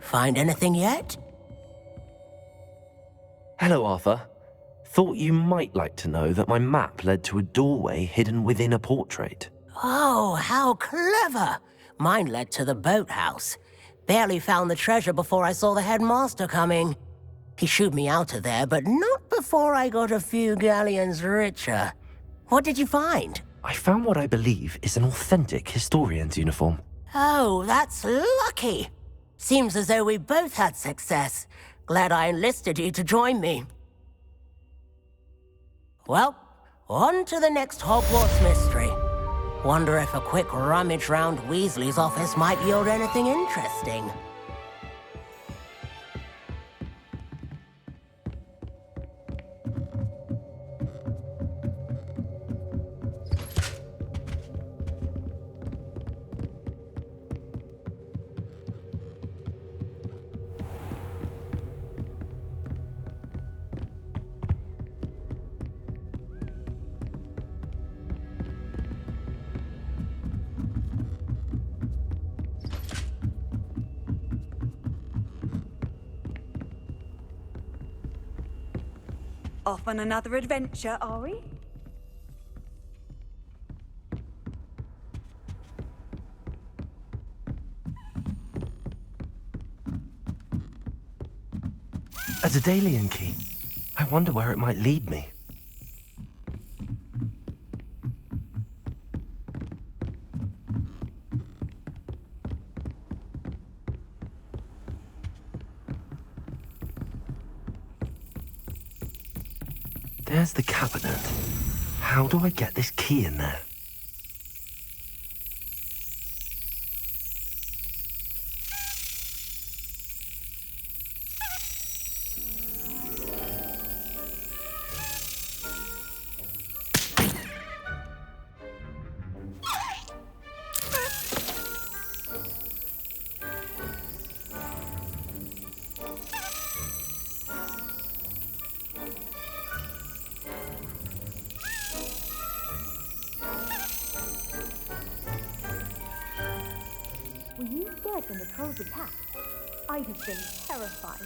Find anything yet? Hello, Arthur. Thought you might like to know that my map led to a doorway hidden within a portrait. Oh, how clever! Mine led to the boathouse. Barely found the treasure before I saw the headmaster coming. He shooed me out of there, but not before I got a few galleons richer. What did you find? I found what I believe is an authentic historian's uniform. Oh, that's lucky. Seems as though we both had success. Glad I enlisted you to join me. Well, on to the next Hogwarts mystery. Wonder if a quick rummage round Weasley's office might yield anything interesting. Off on another adventure, are we? A Daedalian key. I wonder where it might lead me. There's the cabinet. How do I get this key in there? Were you scared when the trolls attacked? I'd have been terrified.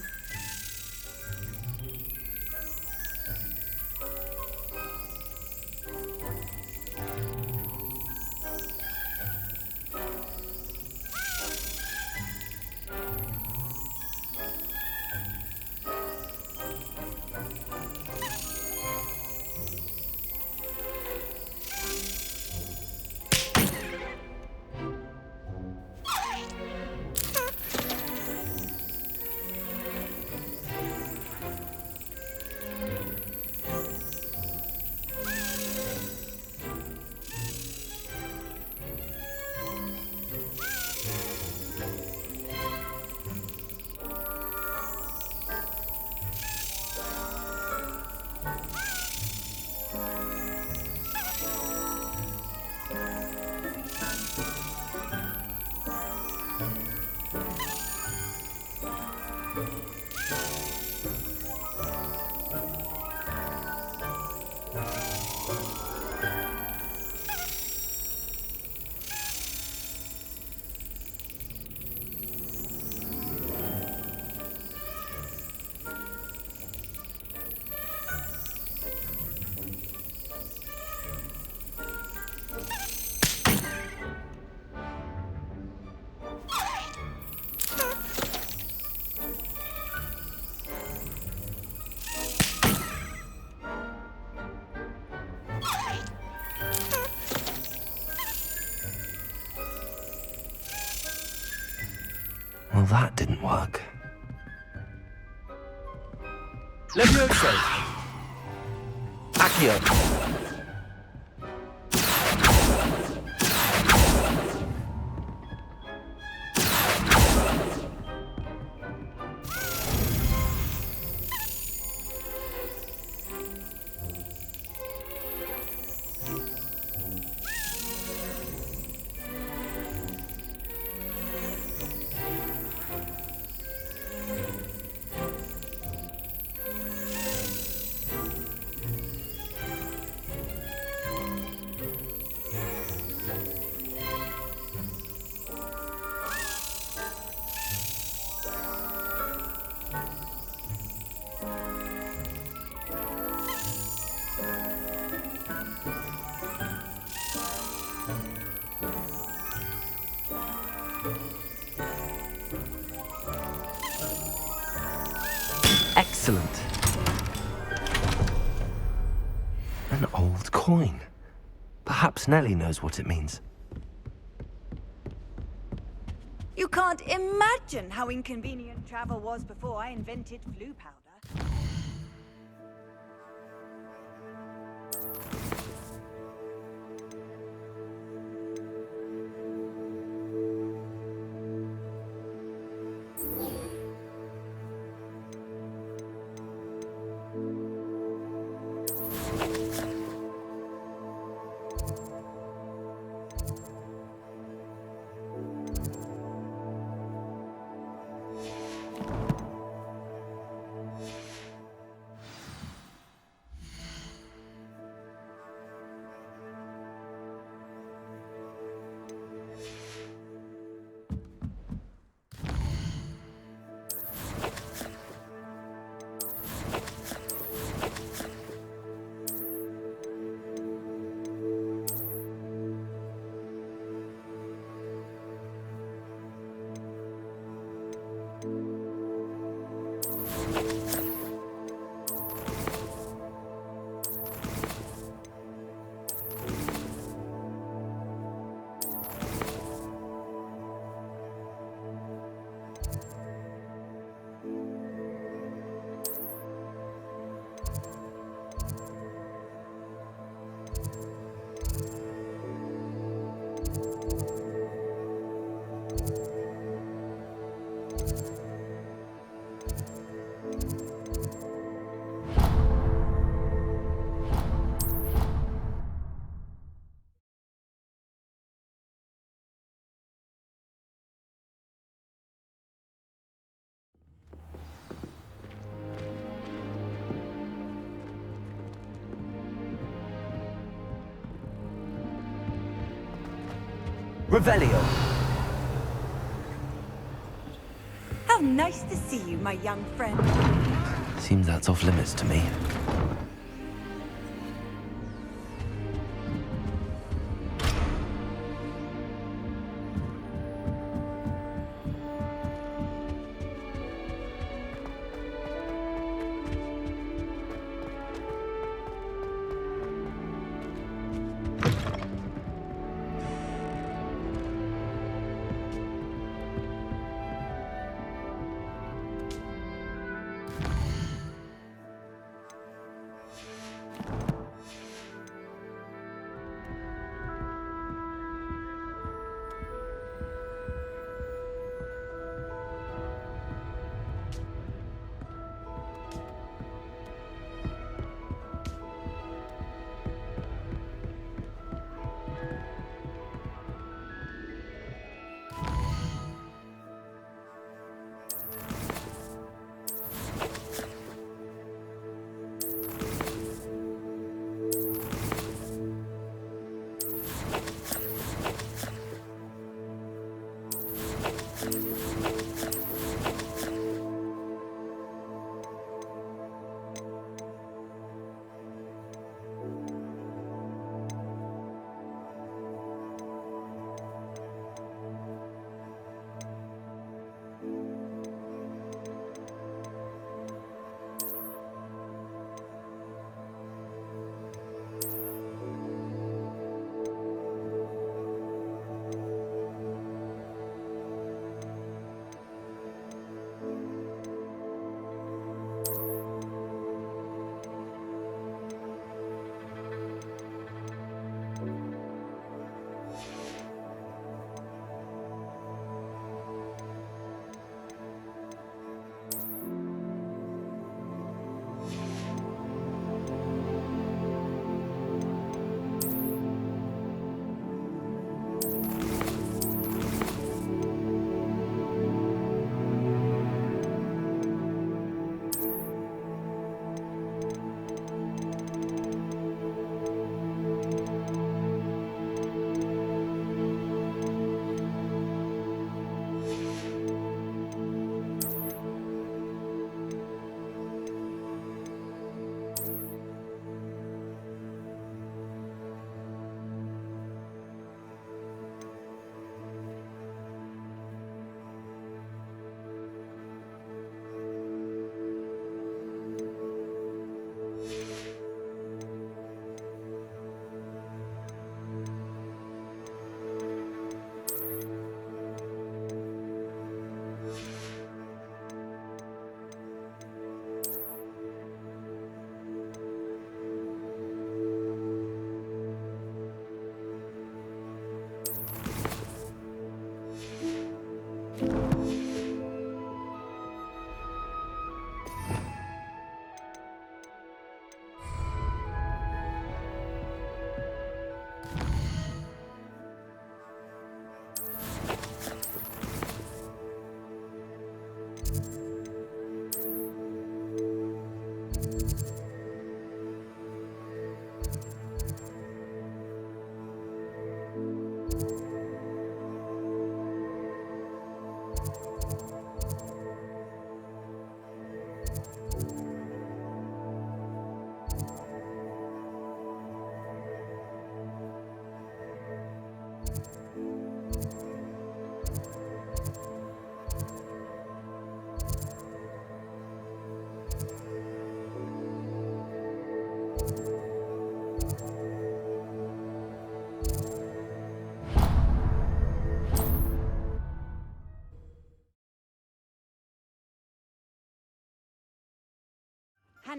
Well, that didn't work. Levioso! Accio! Excellent. An old coin. Perhaps Nellie knows what it means. You can't imagine how inconvenient travel was before I invented flu powder. Revelio. How nice to see you, my young friend. Seems that's off limits to me.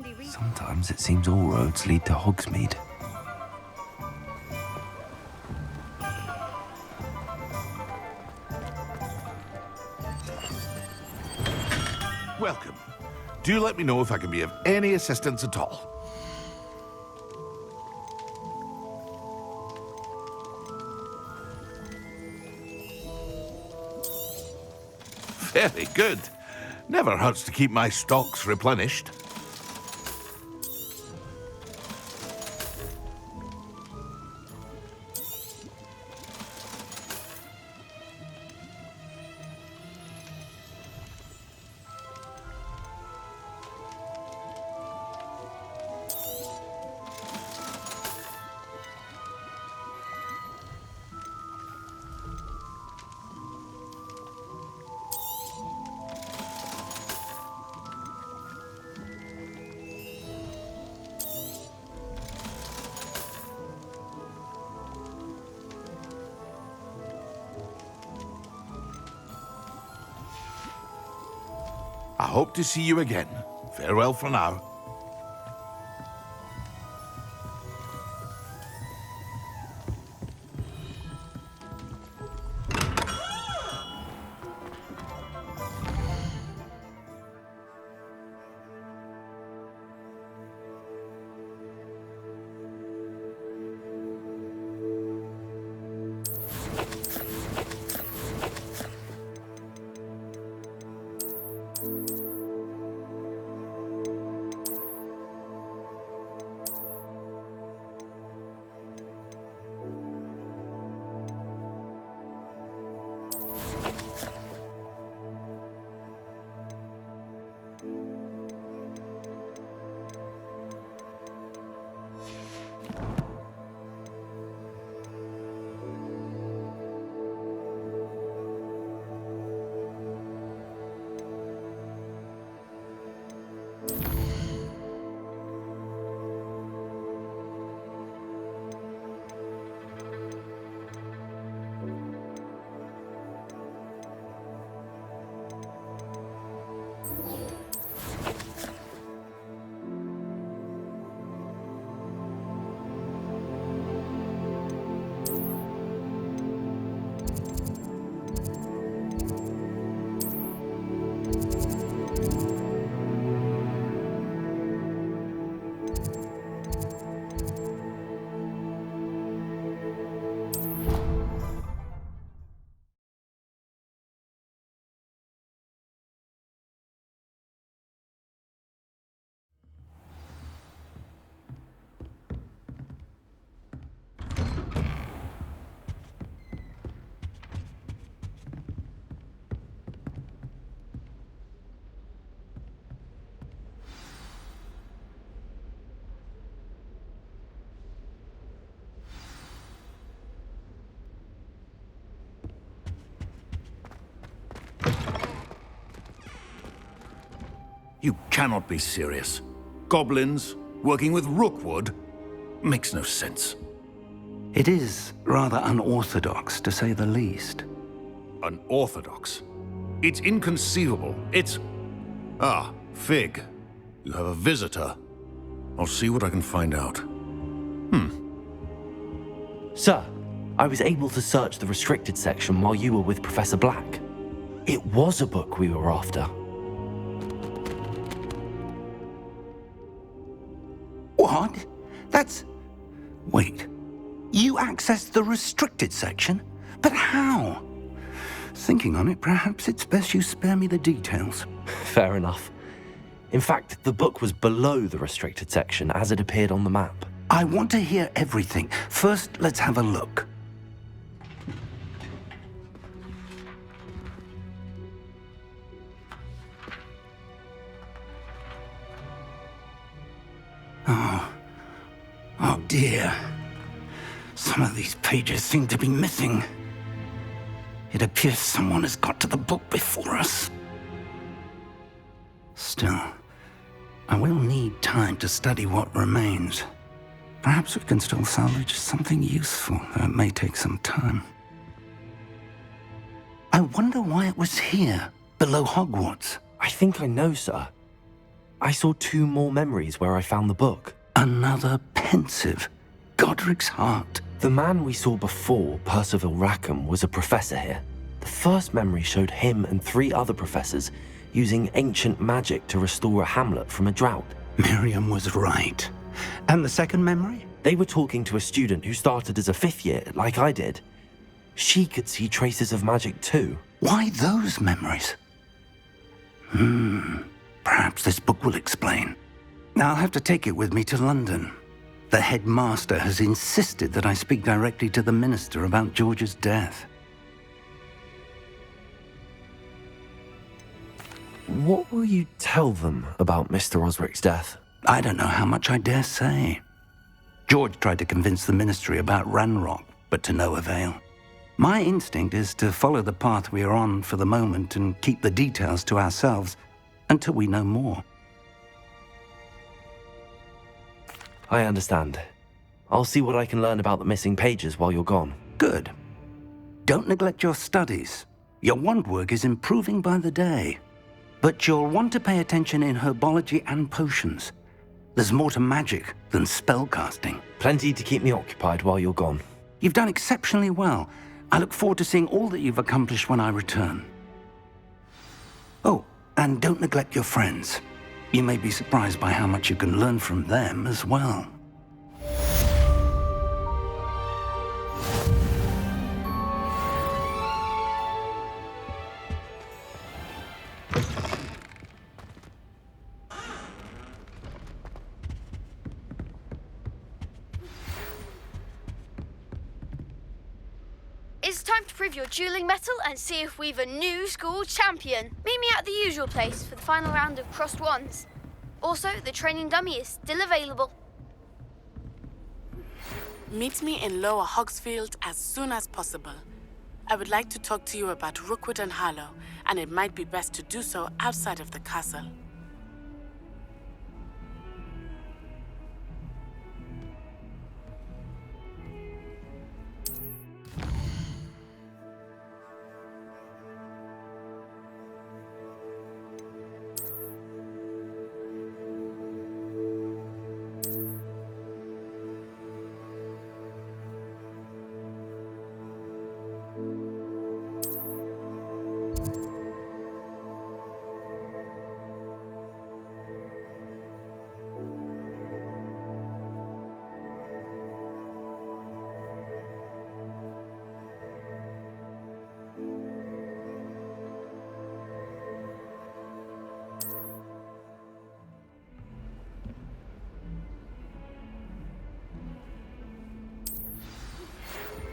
handy resource. Sometimes it seems all roads lead to Hogsmeade. Welcome. Do let me know if I can be of any assistance at all. Very good. Never hurts to keep my stocks replenished. I hope to see you again. Farewell for now. You cannot be serious. Goblins working with Rookwood makes no sense. It is rather unorthodox, to say the least. Unorthodox? It's inconceivable. It's... Ah, Fig. You have a visitor. I'll see what I can find out. Sir, I was able to search the restricted section while you were with Professor Black. It was a book we were after. What? That's... Wait. You accessed the restricted section? But how? Thinking on it, perhaps it's best you spare me the details. Fair enough. In fact, the book was below the restricted section as it appeared on the map. I want to hear everything. First, let's have a look. Oh dear. Some of these pages seem to be missing. It appears someone has got to the book before us. Still, I will need time to study what remains. Perhaps we can still salvage something useful, though it may take some time. I wonder why it was here, below Hogwarts. I think I know, sir. I saw 2 more memories where I found the book. Another pensive. Godric's heart. The man we saw before, Percival Rackham, was a professor here. The first memory showed him and 3 other professors using ancient magic to restore a hamlet from a drought. Miriam was right. And the second memory? They were talking to a student who started as a 5th year, like I did. She could see traces of magic too. Why those memories? Perhaps this book will explain. I'll have to take it with me to London. The headmaster has insisted that I speak directly to the minister about George's death. What will you tell them about Mr. Osric's death? I don't know how much I dare say. George tried to convince the ministry about Ranrock, but to no avail. My instinct is to follow the path we are on for the moment and keep the details to ourselves until we know more. I understand. I'll see what I can learn about the missing pages while you're gone. Good. Don't neglect your studies. Your wand work is improving by the day. But you'll want to pay attention in herbology and potions. There's more to magic than spellcasting. Plenty to keep me occupied while you're gone. You've done exceptionally well. I look forward to seeing all that you've accomplished when I return. Oh, and don't neglect your friends. You may be surprised by how much you can learn from them as well. It's time to prove your dueling mettle and see if we've a new school champion. Meet me at the usual place for the final round of crossed wands. Also, the training dummy is still available. Meet me in Lower Hogsfield as soon as possible. I would like to talk to you about Rookwood and Harlow, and it might be best to do so outside of the castle.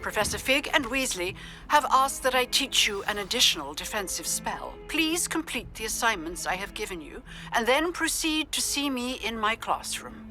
Professor Fig and Weasley have asked that I teach you an additional defensive spell. Please complete the assignments I have given you, and then proceed to see me in my classroom.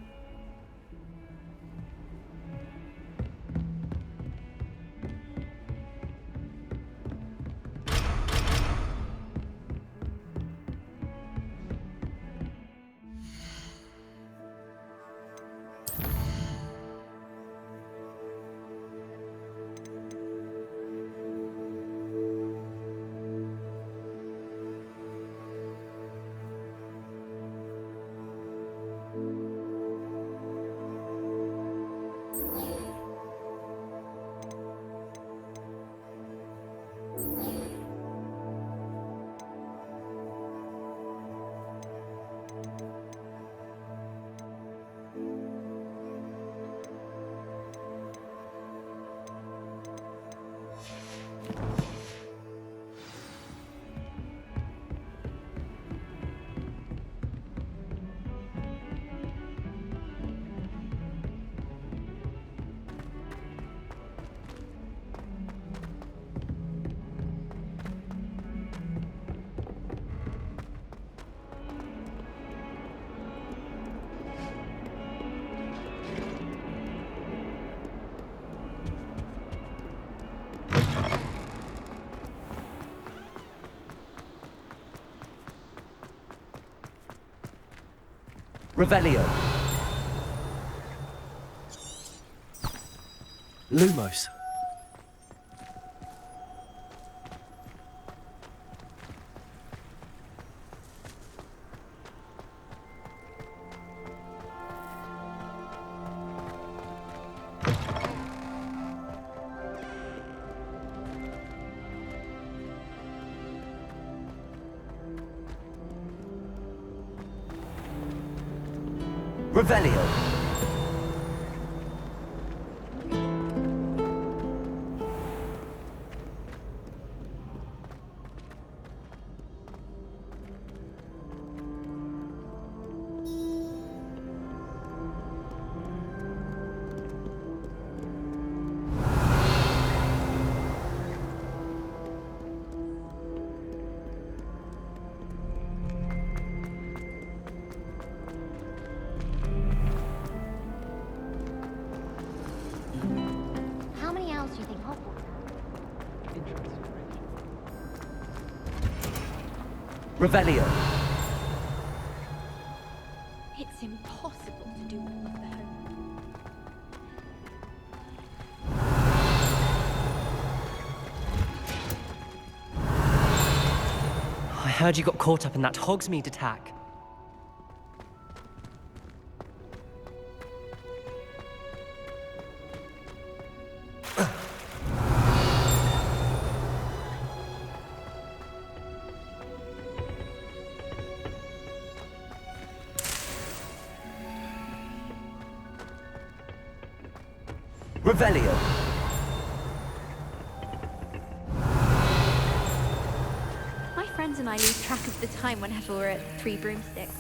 Revelio. Lumos. Revelio. How many owls do you think Hogwarts has? Revelio. It's impossible to do all of the homework. I heard you got caught up in that Hogsmeade attack. Revelio. My friends and I lose track of the time whenever we're at Three Broomsticks.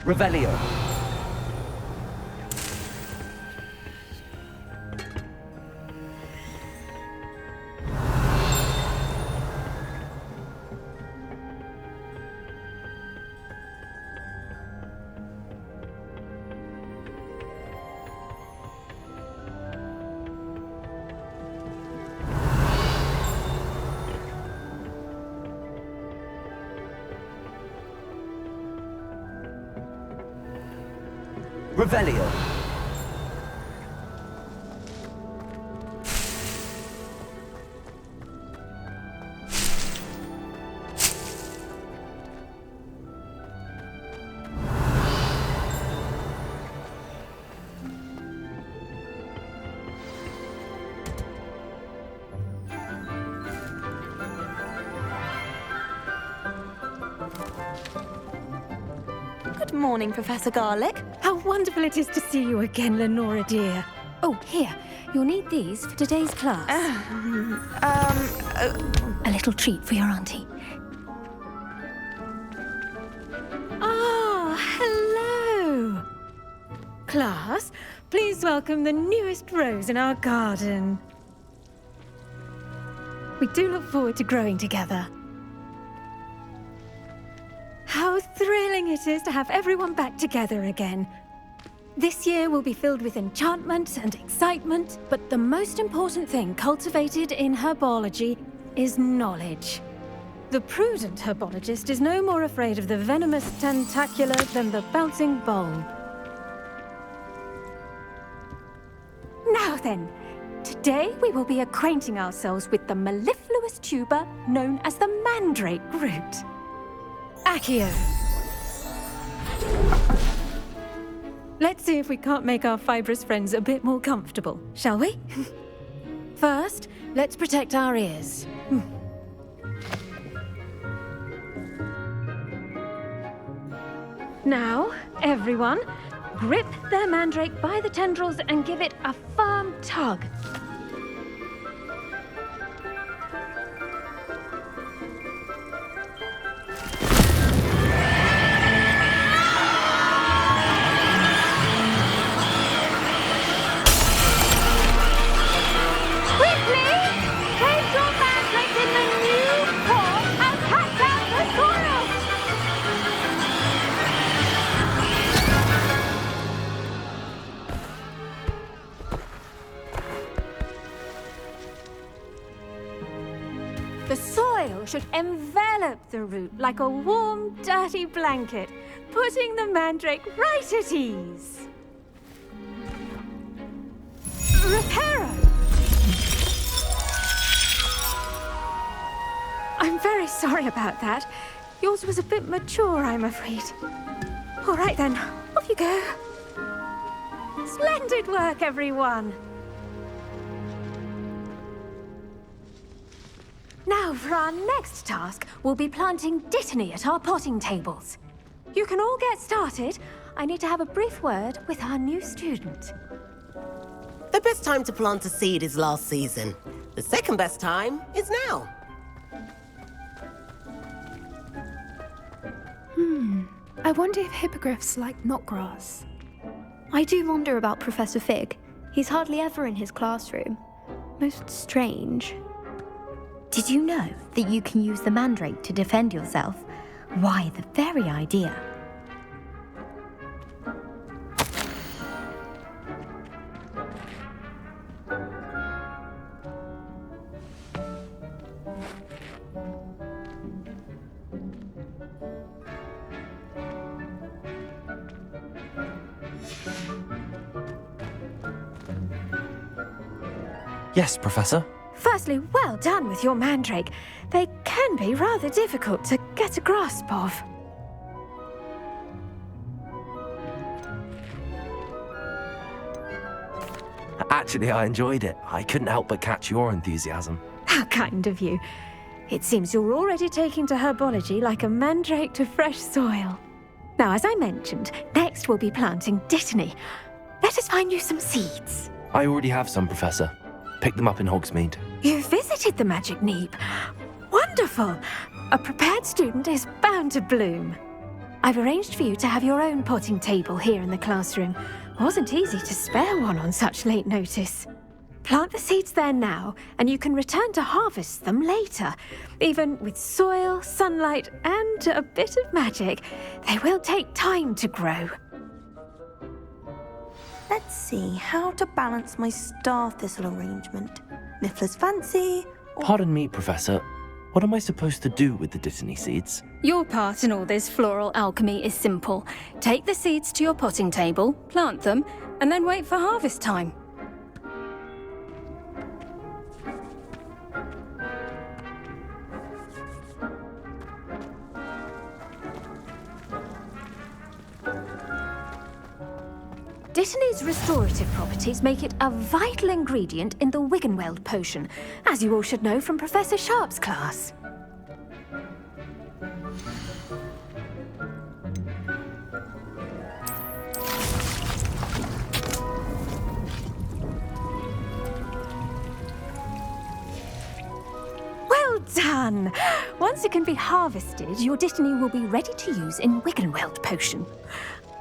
Revelio. Revelio. Good morning, Professor Garlick. How wonderful it is to see you again, Lenora dear. Oh, here. You'll need these for today's class. A little treat for your auntie. Ah, hello. Class, please welcome the newest rose in our garden. We do look forward to growing together. How thrilling it is to have everyone back together again. This year will be filled with enchantment and excitement, but the most important thing cultivated in herbology is knowledge. The prudent herbologist is no more afraid of the venomous tentacula than the bouncing bulb. Now then, today we will be acquainting ourselves with the mellifluous tuber known as the mandrake root. Accio. Let's see if we can't make our fibrous friends a bit more comfortable, shall we? First, let's protect our ears. Now, everyone, grip their mandrake by the tendrils and give it a firm tug. The soil should envelop the root like a warm, dirty blanket, putting the mandrake right at ease. Reparo! I'm very sorry about that. Yours was a bit mature, I'm afraid. All right then, off you go. Splendid work, everyone. Now, for our next task, we'll be planting Dittany at our potting tables. You can all get started. I need to have a brief word with our new student. The best time to plant a seed is last season. The second best time is now. I wonder if hippogriffs like knotgrass. I do wonder about Professor Fig. He's hardly ever in his classroom. Most strange. Did you know that you can use the mandrake to defend yourself? Why, the very idea. Yes, Professor. Firstly, well done with your mandrake. They can be rather difficult to get a grasp of. Actually, I enjoyed it. I couldn't help but catch your enthusiasm. How kind of you. It seems you're already taking to herbology like a mandrake to fresh soil. Now, as I mentioned, next we'll be planting Dittany. Let us find you some seeds. I already have some, Professor. Picked them up in Hogsmeade. You visited the Magic Neep. Wonderful! A prepared student is bound to bloom. I've arranged for you to have your own potting table here in the classroom. Wasn't easy to spare one on such late notice. Plant the seeds there now, and you can return to harvest them later. Even with soil, sunlight, and a bit of magic, they will take time to grow. Let's see how to balance my star thistle arrangement. Niffler's fancy. Pardon me, Professor. What am I supposed to do with the Dittany seeds? Your part in all this floral alchemy is simple. Take the seeds to your potting table, plant them, and then wait for harvest time. Dittany's restorative properties make it a vital ingredient in the Wiggenweld potion, as you all should know from Professor Sharp's class. Well done! Once it can be harvested, your Dittany will be ready to use in Wiggenweld potion.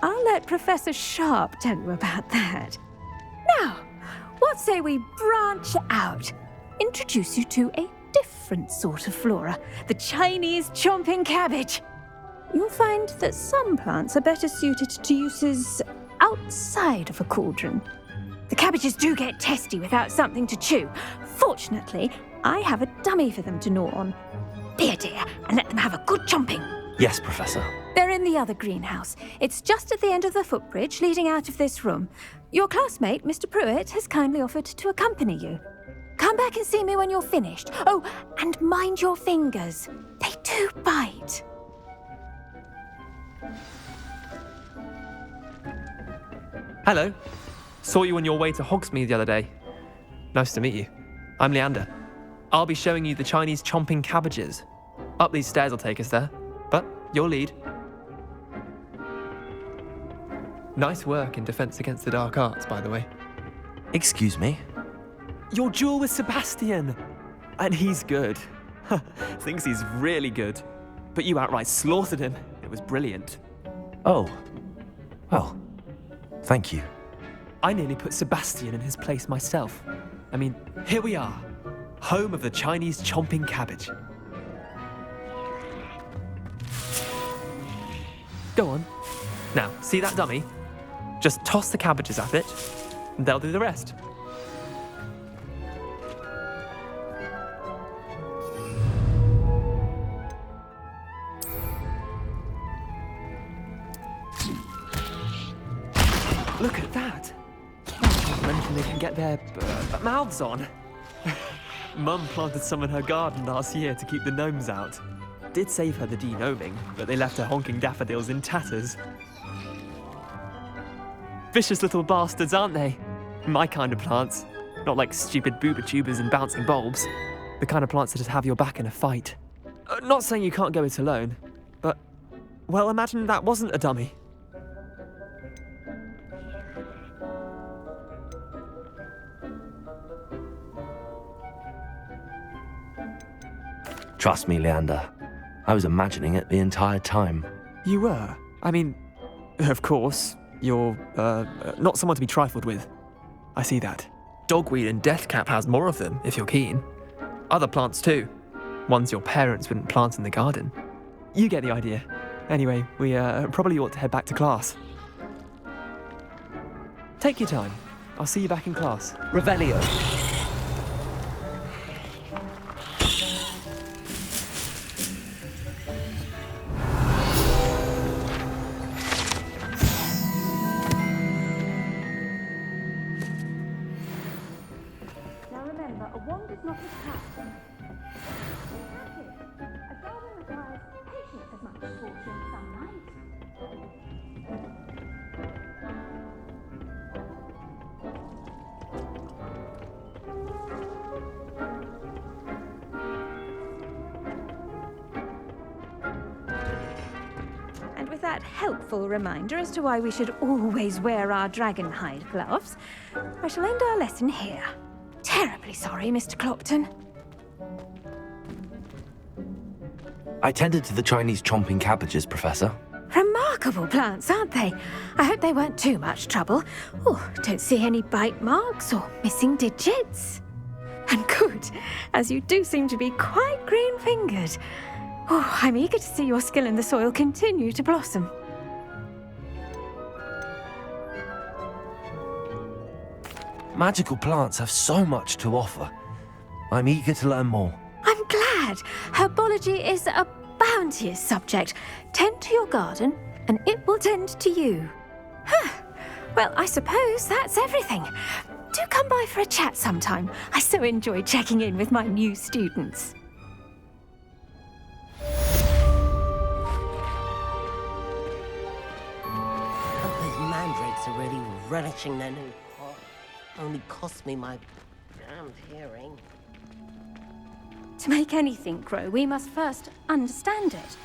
I'll let Professor Sharp tell you about that. Now, what say we branch out? Introduce you to a different sort of flora, the Chinese chomping cabbage. You'll find that some plants are better suited to uses outside of a cauldron. The cabbages do get testy without something to chew. Fortunately, I have a dummy for them to gnaw on. Be a dear and let them have a good chomping. Yes, Professor. They're in the other greenhouse. It's just at the end of the footbridge leading out of this room. Your classmate, Mr. Pruitt, has kindly offered to accompany you. Come back and see me when you're finished. Oh, and mind your fingers. They do bite. Hello. Saw you on your way to Hogsmeade the other day. Nice to meet you. I'm Leander. I'll be showing you the Chinese chomping cabbages. Up these stairs will take us there, but your lead. Nice work in Defense Against the Dark Arts, by the way. Excuse me? Your duel with Sebastian! And he's good. Thinks he's really good. But you outright slaughtered him. It was brilliant. Oh. Well, thank you. I nearly put Sebastian in his place myself. I mean, here we are. Home of the Chinese chomping cabbage. Go on. Now, see that dummy? Just toss the cabbages at it, and they'll do the rest. Look at that. That's not anything they can get their mouths on. Mum planted some in her garden last year to keep the gnomes out. Did save her the de-gnoming, but they left her honking daffodils in tatters. Vicious little bastards, aren't they? My kind of plants. Not like stupid booba tubers and bouncing bulbs. The kind of plants that just have your back in a fight. Not saying you can't go it alone, but, well, imagine that wasn't a dummy. Trust me, Leander. I was imagining it the entire time. You were? I mean, of course, you're, not someone to be trifled with. I see that. Dogweed and deathcap has more of them, if you're keen. Other plants too. Ones your parents wouldn't plant in the garden. You get the idea. Anyway, we probably ought to head back to class. Take your time. I'll see you back in class. Revelio. Now remember, a wand is not a trap. A garden requires patience as much as fortune some night. And with that helpful reminder as to why we should always wear our dragon hide gloves, I shall end our lesson here. Terribly sorry, Mr. Clopton. I tended to the Chinese chomping cabbages, Professor. Remarkable plants, aren't they? I hope they weren't too much trouble. Oh, don't see any bite marks or missing digits. And good, as you do seem to be quite green-fingered. Oh, I'm eager to see your skill in the soil continue to blossom. Magical plants have so much to offer. I'm eager to learn more. I'm glad. Herbology is a bounteous subject. Tend to your garden, and it will tend to you. Huh. Well, I suppose that's everything. Do come by for a chat sometime. I so enjoy checking in with my new students. Hope those mandrakes are really relishing their new pot. Only cost me my damned hearing. To make anything grow, we must first understand it.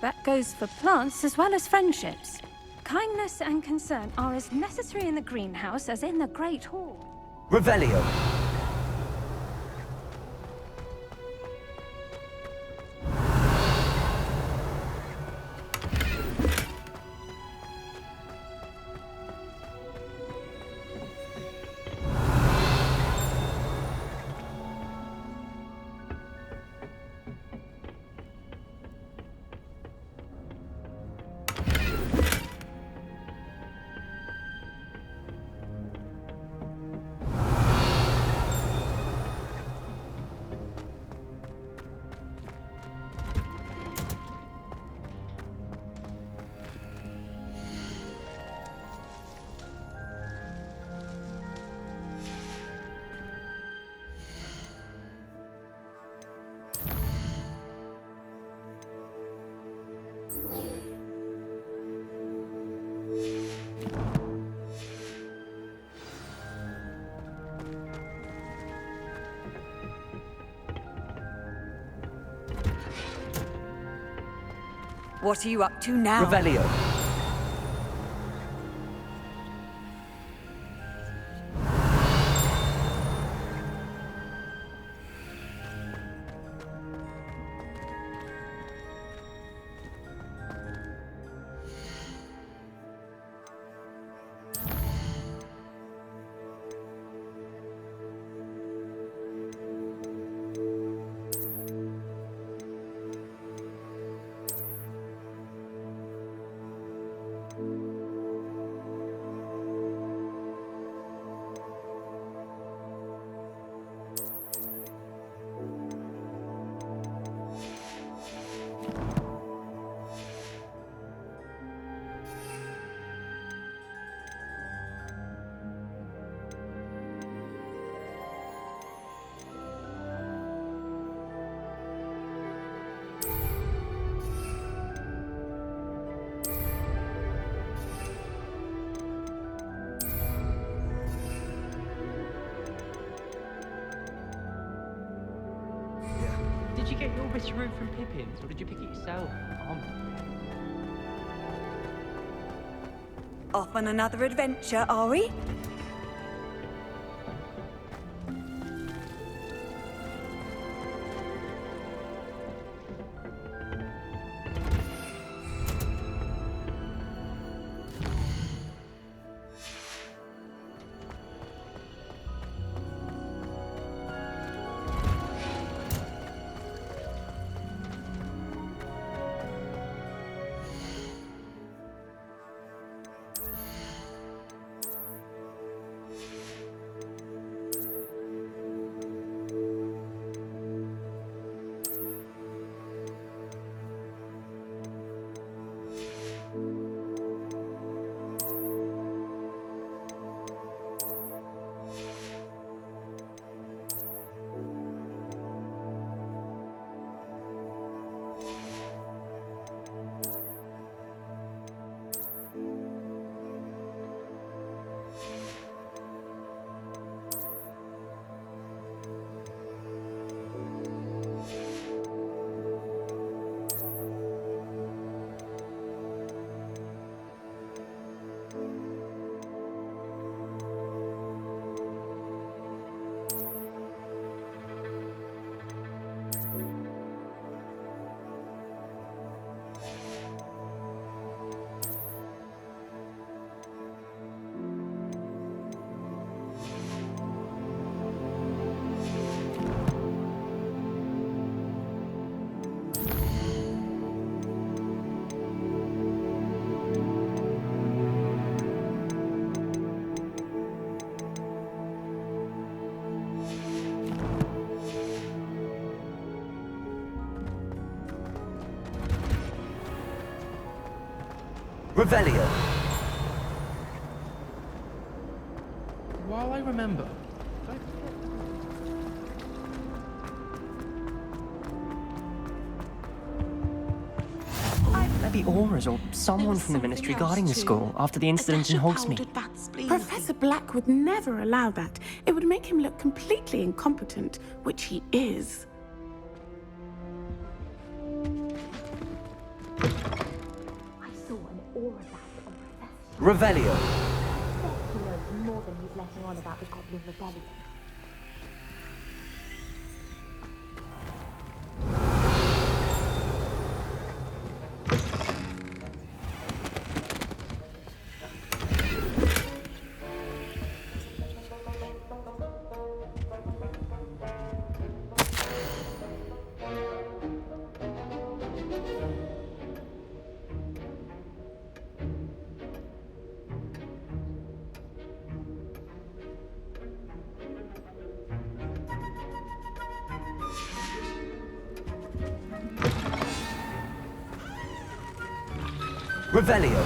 That goes for plants as well as friendships. Kindness and concern are as necessary in the greenhouse as in the Great Hall. Revelio. What are you up to now? Revelio. Did you get your Bitterroot from Pippin's, or did you pick it yourself? Off on another adventure, are we? Revelio. While I remember, maybe Aura's or someone from the Ministry guarding the school after the incident in Hogsmeade. Professor Black would never allow that. It would make him look completely incompetent, which he is. I saw an aura back on Professor. Revelio. He knows more than he's letting on about the Goblin Rebellion. Revelio.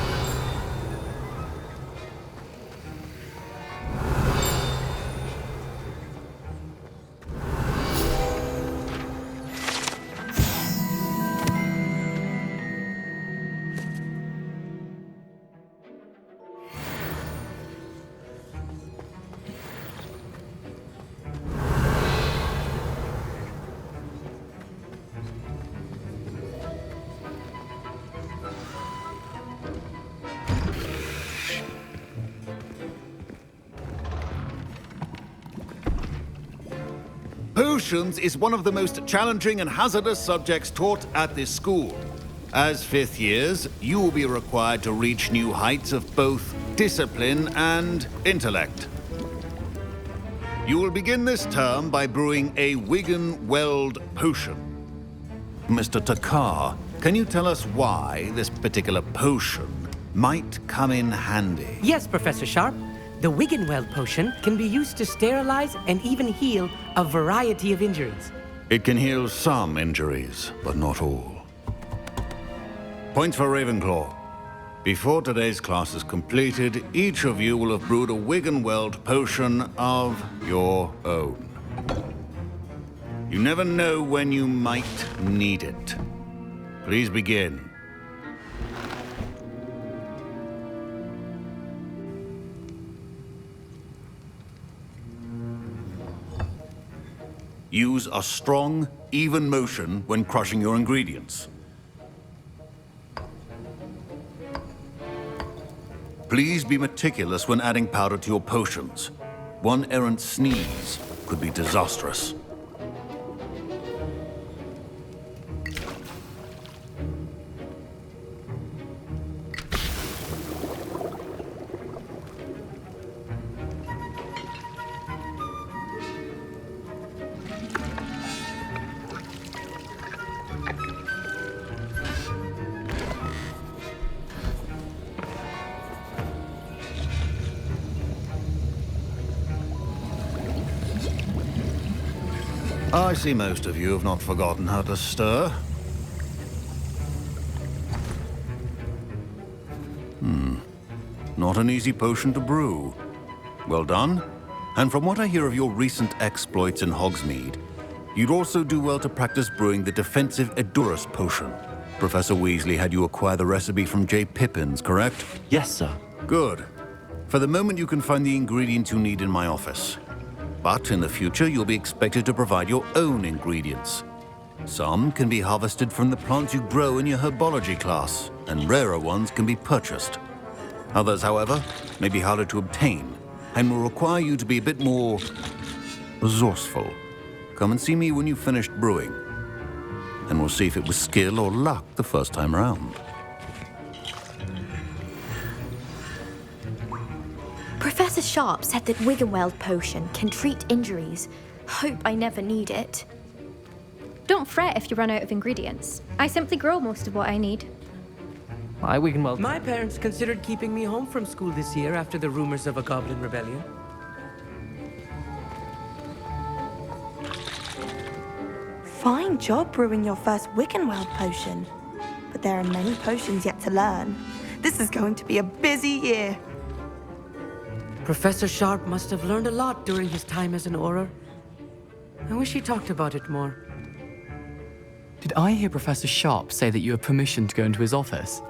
Potions is one of the most challenging and hazardous subjects taught at this school. As fifth years, you will be required to reach new heights of both discipline and intellect. You will begin this term by brewing a Wigan-Weld potion. Mr. Takar, can you tell us why this particular potion might come in handy? Yes, Professor Sharp. The Wigan-Weld potion can be used to sterilize and even heal a variety of injuries. It can heal some injuries, but not all. Points for Ravenclaw. Before today's class is completed, each of you will have brewed a Wigan-Weld potion of your own. You never know when you might need it. Please begin. Use a strong, even motion when crushing your ingredients. Please be meticulous when adding powder to your potions. One errant sneeze could be disastrous. I see most of you have not forgotten how to stir. Not an easy potion to brew. Well done. And from what I hear of your recent exploits in Hogsmeade, you'd also do well to practice brewing the defensive Edurus potion. Professor Weasley had you acquire the recipe from J. Pippins, correct? Yes, sir. Good. For the moment, you can find the ingredients you need in my office. But in the future, you'll be expected to provide your own ingredients. Some can be harvested from the plants you grow in your herbology class, and rarer ones can be purchased. Others, however, may be harder to obtain, and will require you to be a bit more resourceful. Come and see me when you've finished brewing, and we'll see if it was skill or luck the first time around. Professor Sharp said that Wiggenweld potion can treat injuries. Hope I never need it. Don't fret if you run out of ingredients. I simply grow most of what I need. My parents considered keeping me home from school this year after the rumors of a goblin rebellion. Fine job brewing your first Wiggenweld potion. But there are many potions yet to learn. This is going to be a busy year. Professor Sharp must have learned a lot during his time as an Auror. I wish he talked about it more. Did I hear Professor Sharp say that you have permission to go into his office?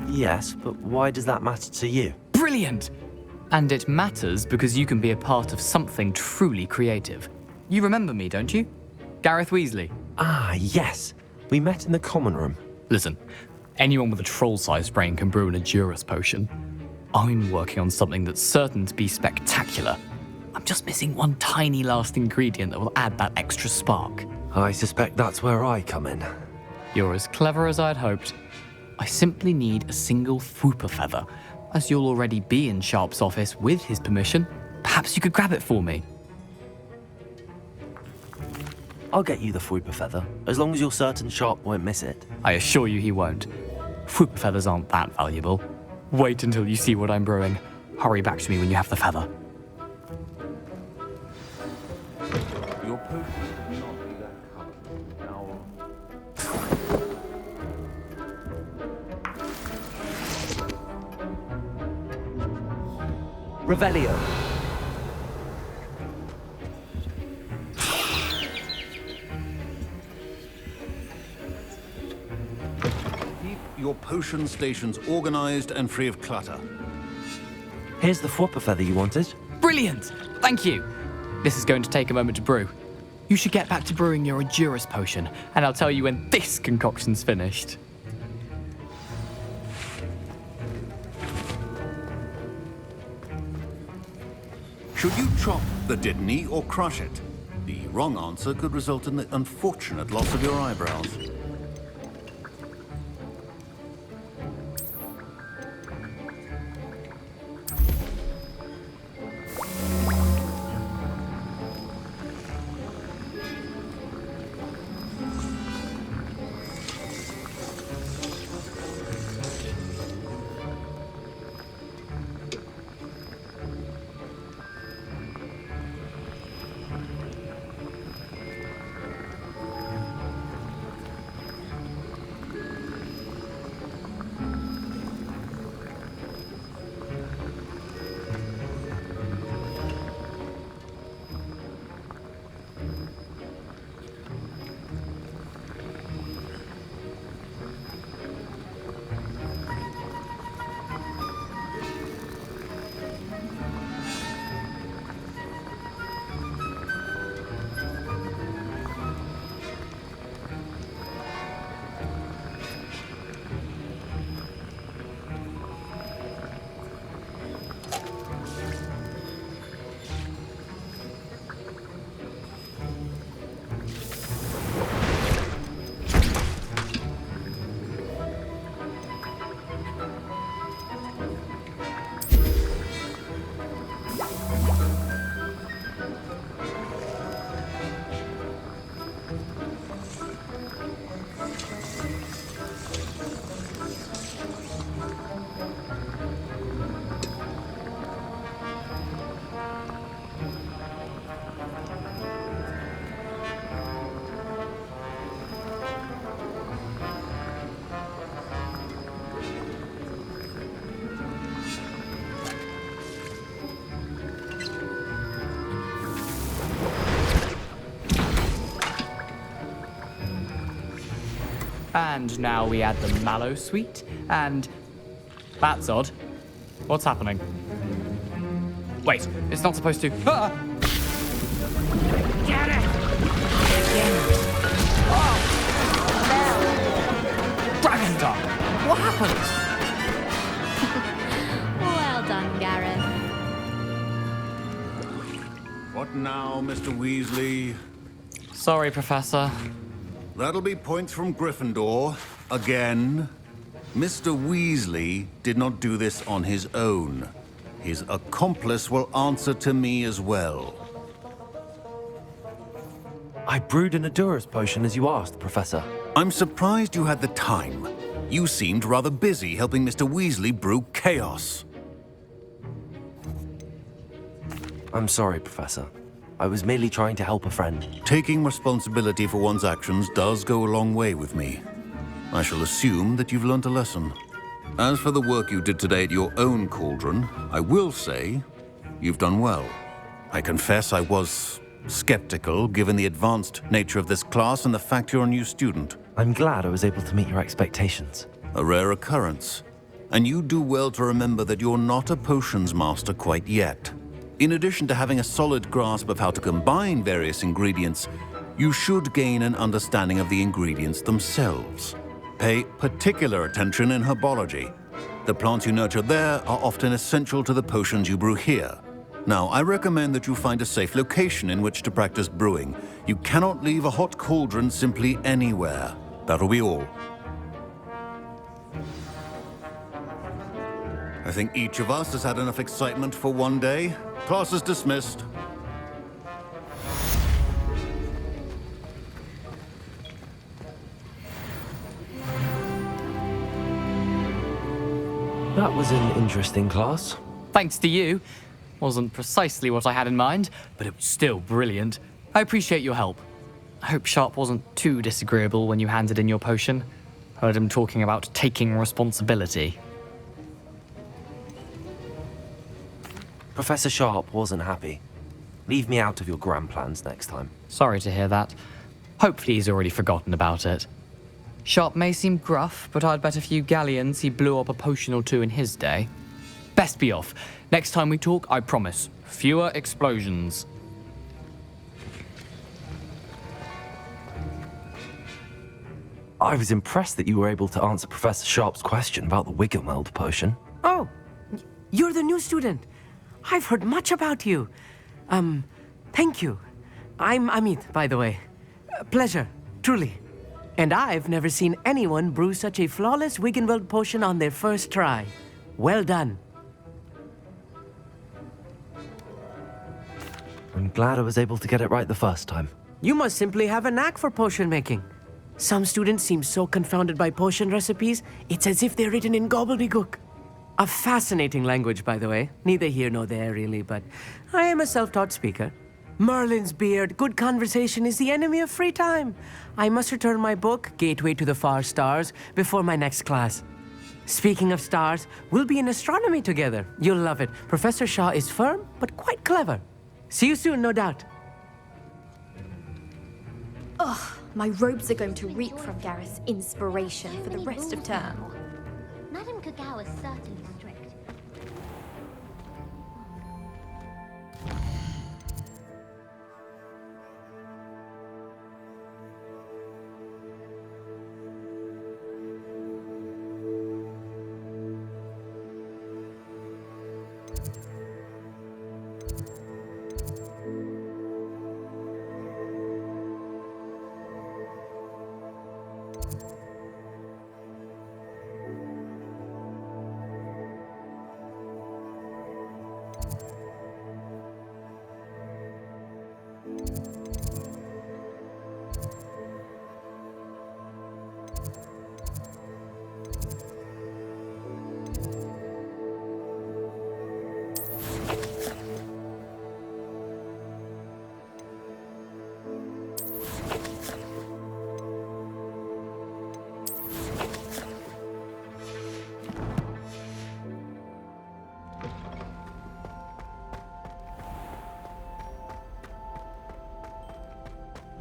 Yes, but why does that matter to you? Brilliant! And it matters because you can be a part of something truly creative. You remember me, don't you? Gareth Weasley. Ah, yes. We met in the common room. Listen, anyone with a troll-sized brain can brew an Edurus potion. I'm working on something that's certain to be spectacular. I'm just missing one tiny last ingredient that will add that extra spark. I suspect that's where I come in. You're as clever as I'd hoped. I simply need a single Fwooper feather. As you'll already be in Sharp's office with his permission, perhaps you could grab it for me. I'll get you the Fwooper feather, as long as you're certain Sharp won't miss it. I assure you he won't. Fwooper feathers aren't that valuable. Wait until you see what I'm brewing. Hurry back to me when you have the feather. Your potions could not be that colour. Now, Revelio. Keep your potion stations organized and free of clutter. Here's the Fwooper feather you wanted. Brilliant! Thank you! This is going to take a moment to brew. You should get back to brewing your Edurus potion, and I'll tell you when this concoction's finished. Should you chop the Dittany or crush it? The wrong answer could result in the unfortunate loss of your eyebrows. And now we add the mallow sweet, and... That's odd. What's happening? Wait, it's not supposed to... Ah! Get it! Dragon Tongue! What happened? Well done, Gareth. What now, Mr. Weasley? Sorry, Professor. That'll be points from Gryffindor. Again. Mr. Weasley did not do this on his own. His accomplice will answer to me as well. I brewed an Adurus potion as you asked, Professor. I'm surprised you had the time. You seemed rather busy helping Mr. Weasley brew chaos. I'm sorry, Professor. I was merely trying to help a friend. Taking responsibility for one's actions does go a long way with me. I shall assume that you've learnt a lesson. As for the work you did today at your own cauldron, I will say you've done well. I confess I was skeptical, given the advanced nature of this class and the fact you're a new student. I'm glad I was able to meet your expectations. A rare occurrence. And you do well to remember that you're not a potions master quite yet. In addition to having a solid grasp of how to combine various ingredients, you should gain an understanding of the ingredients themselves. Pay particular attention in herbology. The plants you nurture there are often essential to the potions you brew here. Now, I recommend that you find a safe location in which to practice brewing. You cannot leave a hot cauldron simply anywhere. That'll be all. I think each of us has had enough excitement for one day. Class is dismissed. That was an interesting class. Thanks to you. Wasn't precisely what I had in mind, but it was still brilliant. I appreciate your help. I hope Sharp wasn't too disagreeable when you handed in your potion. Heard him talking about taking responsibility. Professor Sharp wasn't happy. Leave me out of your grand plans next time. Sorry to hear that. Hopefully he's already forgotten about it. Sharp may seem gruff, but I'd bet a few galleons he blew up a potion or two in his day. Best be off. Next time we talk, I promise. Fewer explosions. I was impressed that you were able to answer Professor Sharp's question about the Wiggenweld potion. Oh, you're the new student. I've heard much about you. Thank you. I'm Amit, by the way. Pleasure, truly. And I've never seen anyone brew such a flawless Wiggenweld potion on their first try. Well done. I'm glad I was able to get it right the first time. You must simply have a knack for potion making. Some students seem so confounded by potion recipes, it's as if they're written in gobbledygook. A fascinating language, by the way. Neither here nor there, really, but I am a self-taught speaker. Merlin's beard, good conversation is the enemy of free time. I must return my book, Gateway to the Far Stars, before my next class. Speaking of stars, we'll be in astronomy together. You'll love it. Professor Shaw is firm, but quite clever. See you soon, no doubt. Ugh, my robes are going to reek from Gareth's inspiration for the rest of term. Madame Kagawa is certainly strict.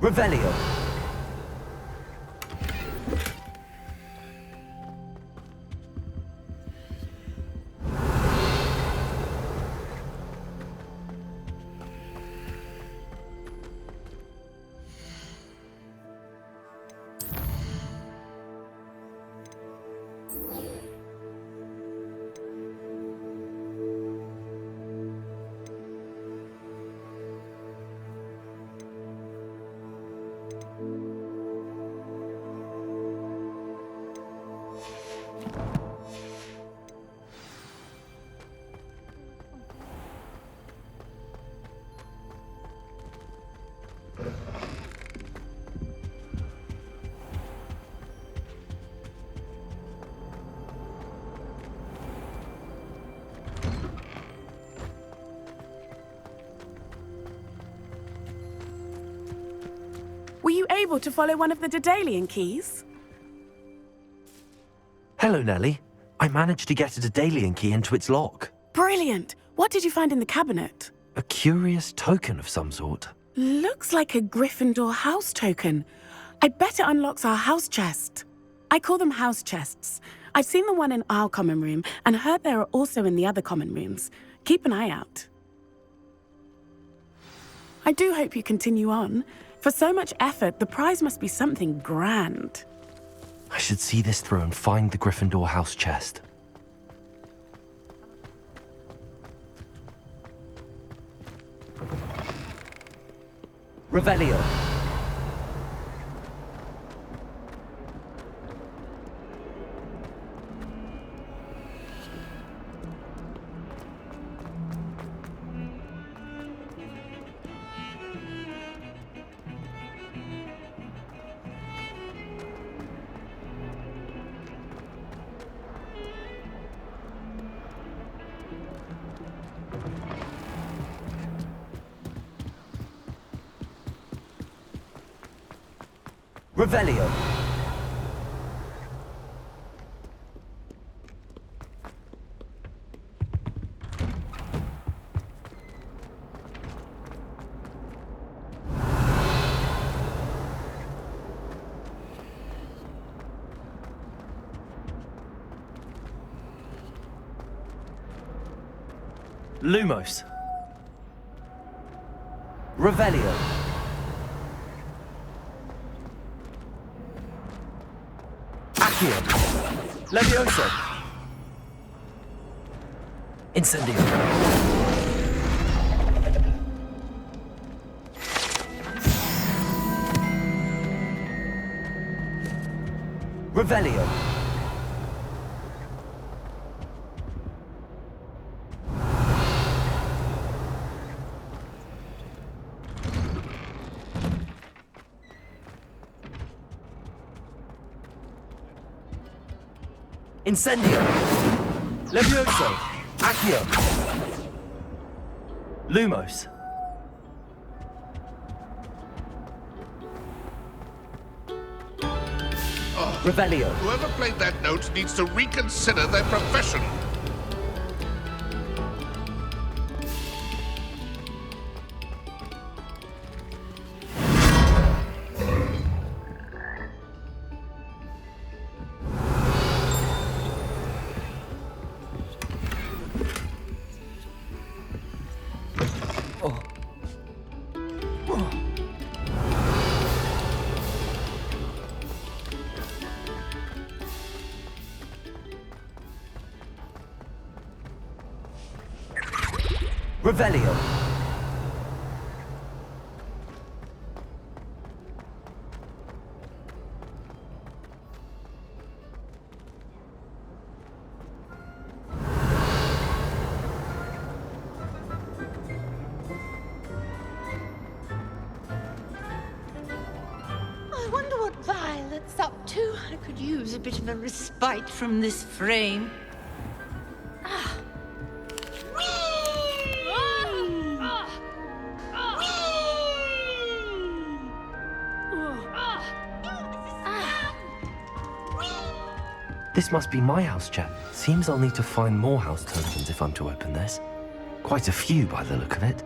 Revelio. Were you able to follow one of the Daedalian keys? Hello, Nellie. I managed to get a Daedalian key into its lock. Brilliant! What did you find in the cabinet? A curious token of some sort. Looks like a Gryffindor house token. I bet it unlocks our house chest. I call them house chests. I've seen the one in our common room and heard there are also in the other common rooms. Keep an eye out. I do hope you continue on. For so much effort, the prize must be something grand. I should see this through and find the Gryffindor house chest. Revelio. Revelio. Lumos. Revelio. Accio. Levioso. Incendio. Revelio. Incendio. Levioso. Accio. Lumos. Revelio. Whoever played that note needs to reconsider their profession. Revelio. I wonder what Violet's up to. I could use a bit of a respite from this frame. This must be my house chat. Seems I'll need to find more house tokens if I'm to open this. Quite a few by the look of it.